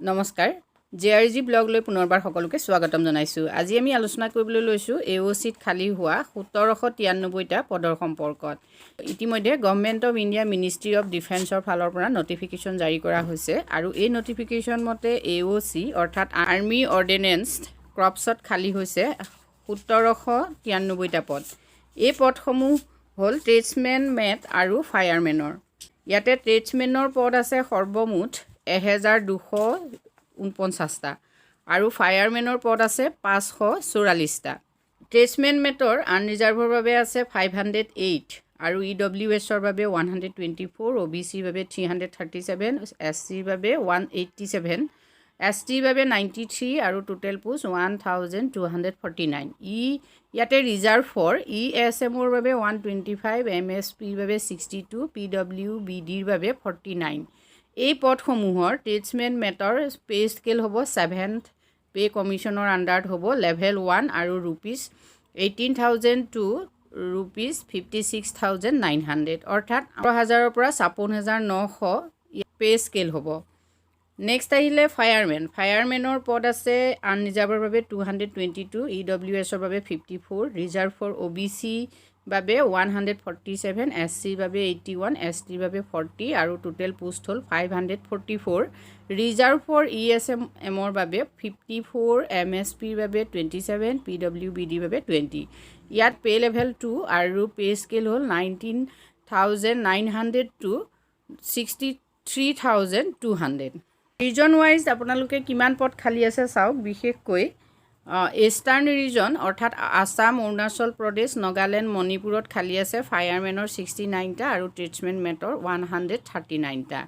নমস্কাৰ জেআৰজি ব্লগ লৈ পুনৰবাৰ সকলোকে স্বাগতম জনাইছো। আজি আমি আলোচনা কৰিবলৈ লৈছো AOCত খালি হোৱা 1793টা পদৰ সম্পৰ্কত। ইতিমধ্যে government of India ministry of ডিফেন্সৰ ফালৰ পৰা নটিফিকেশ্যন জাৰি কৰা হৈছে আৰু এই নটিফিকেশ্যন মতে AOC অৰ্থাৎ আৰ্মি অৰ্ডিনেন্স ক্ৰপছত খালি হৈছে 1793টা পদ। এই পদসমূহ হ'ল ট্ৰেডছমেন, মেট আৰু ফায়াৰমেনৰ। ইয়াতে ট্ৰেডছমেনৰ পদ আছে সৰ্বমুঠ 1249টা আৰু ফায়াৰমেনৰ পদ আছে 544টা। ট্ৰেডছমেন মেটৰ আনৰিজাৰ্ভৰ বাবে আছে 508 আৰু EWSৰ বাবে 124, OBCৰ বাবে 337, SCৰ বাবে 187, STৰ বাবে 93 আৰু টোটেল পোষ্ট 1249। ইয়াতে ৰিজাৰ্ভ ফৰ ESMৰ বাবে 125, MSPৰ বাবে 62, PWBDৰ বাবে 49। এই পদসমূহৰ ট্ৰেডছমেন মেটৰ পে স্কেল হ'ব 7th পে কমিশ্যনৰ আণ্ডাৰত হ'ব লেভেল 1 আৰু ₹18,000 to ₹56,900 অৰ্থাৎ 18,000ৰ পৰা 56,900 পে স্কেল হ'ব। নেক্সট আহিলে ফায়াৰমেনৰ পদ আছে আনৰিজাৰ্ভৰ বাবে 222, EWSৰ বাবে 54, ৰিজাৰ্ভ ফৰ OBC বাবে 147, SCৰ বাবে 81, STৰ বাবে 40 আৰু টোটেল পোষ্ট হ'ল 544, ৰিজাৰ্ভ ফৰ ESMৰ বাবে 54, MSPৰ বাবে 27, PWBDৰ বাবে 20। ইয়াত পে লেভেল 2 আৰু পে স্কেল হ'ল 19,900 to 63,200। ৰিজন ৱাইজ আপোনালোকে কিমান পদ খালী আছে চাওক। বিশেষকৈ ইষ্টাৰ্ণ ৰিজন অৰ্থাৎ আসাম, অৰুণাচল প্ৰদেশ, নাগালেণ্ড, মণিপুৰত খালী আছে ফায়াৰমেনৰ 69টা আৰু ট্ৰেডছমেন মেটৰ 139টা।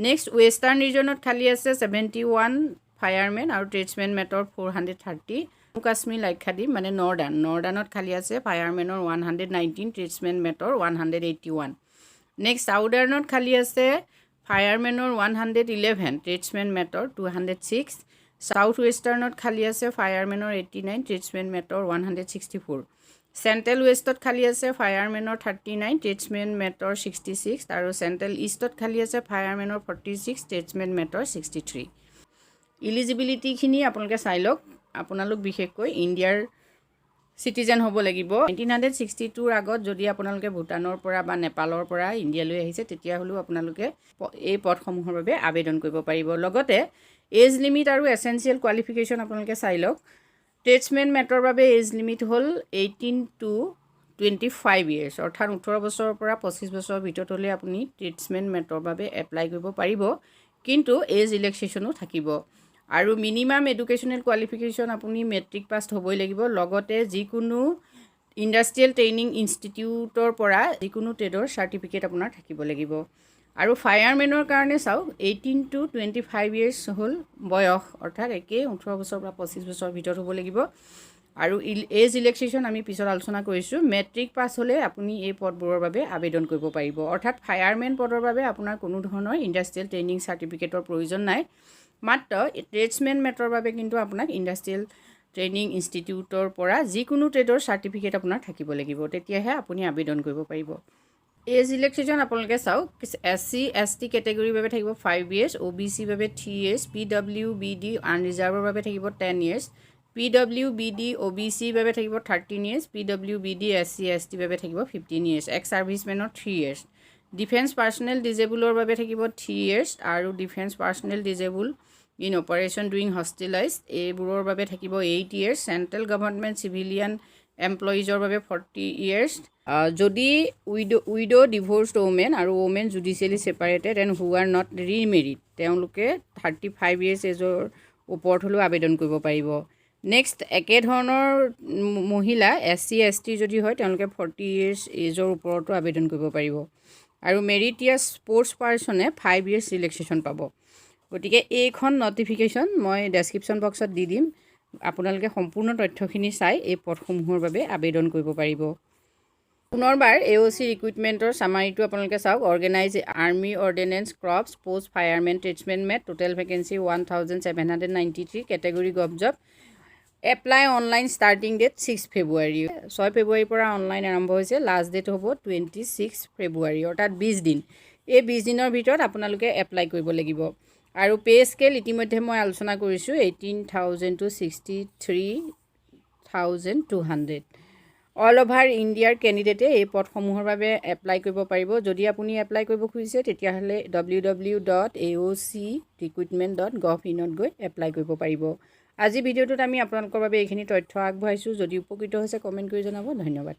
নেক্সট ৱেষ্টাৰ্ণ ৰিজনত খালী আছে 71 ফায়াৰমেন আৰু ট্ৰেডছমেন মেটৰ 430। জম্মু কাশ্মীৰ লাক্ষাদ্বীপ মানে নৰ্দাৰ্ণত খালী আছে ফায়াৰমেনৰ 119, ট্ৰেডছমেন মেটৰ 181। নেক্সট চাউদাৰ্ণত খালী আছে ফায়াৰমেনৰ 111, ট্ৰেডছমেন মেটৰ 206। সাউথ ৱেষ্টাৰ্ণত খালী আছে ফায়াৰমেনৰ 89, ট্ৰেডছমেন মেটৰ 164। চেণ্ট্ৰেল ৱেষ্টত খালী আছে ফায়াৰমেনৰ 39, ট্ৰেডছমেন মেটৰ 66 আৰু চেণ্ট্ৰেল ইষ্টত খালী আছে ফায়াৰমেনৰ 46, ট্ৰেডছমেন মেটৰ 63। ইলিজিবিলিটিখিনি আপোনালোকে চাই লওক। আপোনালোক বিশেষকৈ ইণ্ডিয়াৰ চিটিজেন হ'ব লাগিব। 1962ৰ আগত যদি আপোনালোকে ভূটানৰ পৰা বা নেপালৰ পৰা ইণ্ডিয়ালৈ আহিছে তেতিয়াহ'লেও আপোনালোকে এই পদসমূহৰ বাবে আবেদন কৰিব পাৰিব। লগতে এজ লিমিট আৰু এছেঞ্চিয়েল কোৱালিফিকেশ্যন আপোনালোকে চাই লওক। ট্ৰেডছমেন মেটৰ বাবে এজ লিমিট হ'ল 18 to 25 years অৰ্থাৎ 18 বছৰৰ পৰা 25 বছৰৰ ভিতৰত হ'লে আপুনি ট্ৰেডছমেন মেটৰ বাবে এপ্লাই কৰিব পাৰিব, কিন্তু এজ ৰিলেক্সেশ্যনো থাকিব। আৰু মিনিমাম এডুকেশ্যনেল কোৱালিফিকেশ্যন আপুনি মেট্ৰিক পাছ হ'বই লাগিব। লগতে যিকোনো ইণ্ডাষ্ট্ৰিয়েল ট্ৰেইনিং ইনষ্টিটিউটৰ পৰা যিকোনো ট্ৰেডৰ চাৰ্টিফিকেট আপোনাৰ থাকিব লাগিব। আৰু ফায়াৰমেনৰ কাৰণে চাওক 18 to 25 years হ'ল বয়স, অৰ্থাৎ একেই 18 বছৰৰ পৰা 25 বছৰৰ ভিতৰত হ'ব লাগিব। আৰু এজ ৰিলেক্সেশ্যন আমি পিছত আলোচনা কৰিছোঁ। মেট্ৰিক পাছ হ'লে আপুনি এই পদবোৰৰ বাবে আবেদন কৰিব পাৰিব। অৰ্থাৎ ফায়াৰমেন পদৰ বাবে আপোনাৰ কোনো ধৰণৰ ইণ্ডাষ্ট্ৰিয়েল ট্ৰেইনিং চাৰ্টিফিকেটৰ প্ৰয়োজন নাই। মাত্ৰ ট্ৰেডছমেন মেটৰ বাবে কিন্তু আপোনাক ইণ্ডাষ্ট্ৰিয়েল ট্ৰেইনিং ইনষ্টিটিউটৰ পৰা যিকোনো ট্ৰেডৰ চাৰ্টিফিকেট আপোনাৰ থাকিব লাগিব, তেতিয়াহে আপুনি আবেদন কৰিব পাৰিব। এজ ৰিলেক্সেশ্যন আপোনালোকে চাওক। SC ST কেটেগৰীৰ বাবে থাকিব 5 years, OBCৰ বাবে 3 years, PWBD আনৰিজাৰ্ভৰ বাবে থাকিব 10 years, PWBD OBCৰ বাবে থাকিব 13 years, PWBD SC STৰ বাবে থাকিব 15 years, এক্স ছাৰ্ভিচমেনৰ 3 years, ডিফেন্স পাৰ্চনেল ডিজেবলৰ বাবে থাকিব 3 years আৰু defence personnel disabled in operation during hostilities এইবোৰৰ বাবে থাকিব 8 years, চেণ্ট্ৰেল গভৰ্ণমেণ্ট চিভিলিয়ান এমপ্লয়িজৰ বাবে 40 years। যদি উইড' ডিভ'ৰ্চড ওমেন আৰু women judicially separated and who are not remarried তেওঁলোকে 35 years এজৰ ওপৰত হ'লেও আবেদন কৰিব পাৰিব। নেক্সট একেধৰণৰ মহিলা SC ST যদি হয় তেওঁলোকে 40 years এজৰ ওপৰতো আবেদন কৰিব পাৰিব। আৰু মেৰিটিয়াছ স্পৰ্টছ পাৰ্চনে 5 years ৰিলেক্সেশ্যন পাব। গতিকে এইখন নটিফিকেশ্যন মই ডেছক্ৰিপশ্যন বক্সত দি দিম। আপোনালোকে সম্পূৰ্ণ তথ্যখিনি চাই এই পদসমূহৰ বাবে আবেদন কৰিব পাৰিব। পুনৰবাৰ AOC ৰিক্ৰুইটমেণ্টৰ চামাৰীটো আপোনালোকে চাওক। Organise army ordnance corps post firemen tradesmen mate, total vacancy 1793, category gov job. Apply online starting date 6 February, 6 February পৰা অনলাইন আৰম্ভ হৈছে। লাষ্ট ডেট হ'ব 26 February অৰ্থাৎ 20 দিন। এই 20 দিনৰ ভিতৰত আপোনালোকে এপ্লাই কৰিব লাগিব। আৰু পে স্কেল ইতিমধ্যে মই আলোচনা কৰিছোঁ 18,000 to 63,200 অল অভাৰ ইণ্ডিয়াৰ কেণ্ডিডেটে এই পদসমূহৰ বাবে এপ্লাই কৰিব পাৰিব যদি আপুনি এপ্লাই কৰিব খুজিছে তেতিয়াহ'লে www.aocrecruitment.gov.in গৈ এপ্লাই কৰিব পাৰিব আজি ভিডিঅ'টোত আমি আপোনালোকৰ বাবে এইখিনি তথ্য আগবঢ়াইছোঁ যদি উপকৃত হৈছে কমেণ্ট কৰি জনাব ধন্যবাদ